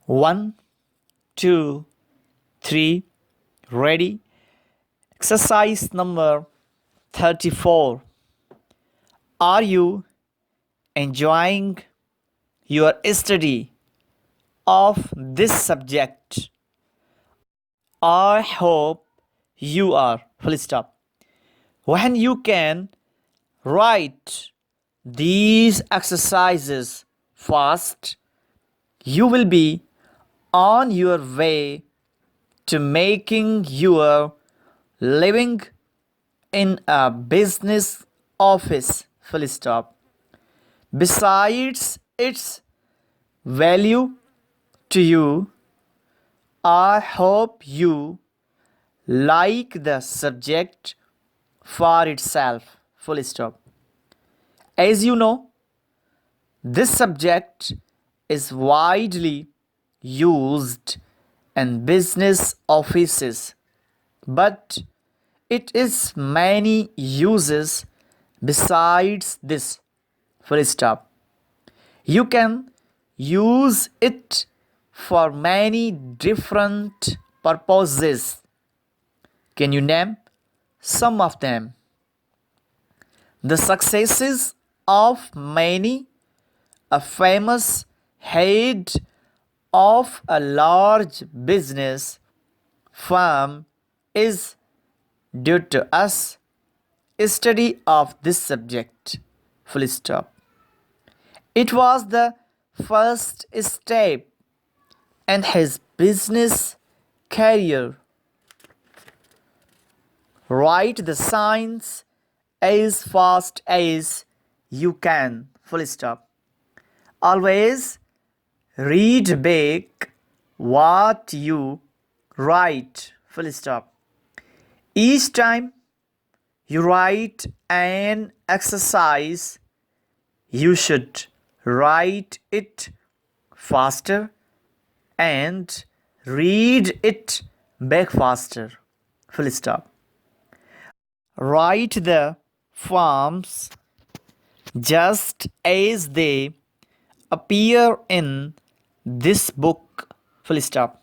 One, two, three. Ready? Exercise number 34. Are you enjoying your study of this subject? I hope you are. Full stop. When you can write these exercises fast, you will be on your way to making your living in a business office. Full stop. Besides its value to you, I hope you like the subject for itself. Full stop. As you know, this subject is widely used in business offices, but it is many uses besides this. Full stop. You can use it for many different purposes. Can you name some of them? The successes of many a famous head of a large business firm is due to us study of this subject. Full stop. It was the first step in his business career. Write the signs as fast as you can. Full stop. Always read back what you write. Full stop. Each time you write an exercise, you should write it faster and read it back faster. Full stop. Write the forms just as they appear in this book. Full stop.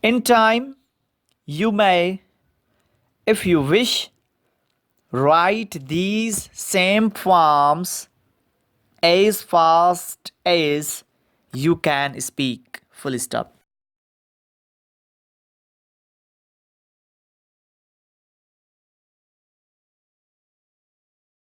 In time, you may, if you wish, write these same forms as fast as you can speak. Full stop.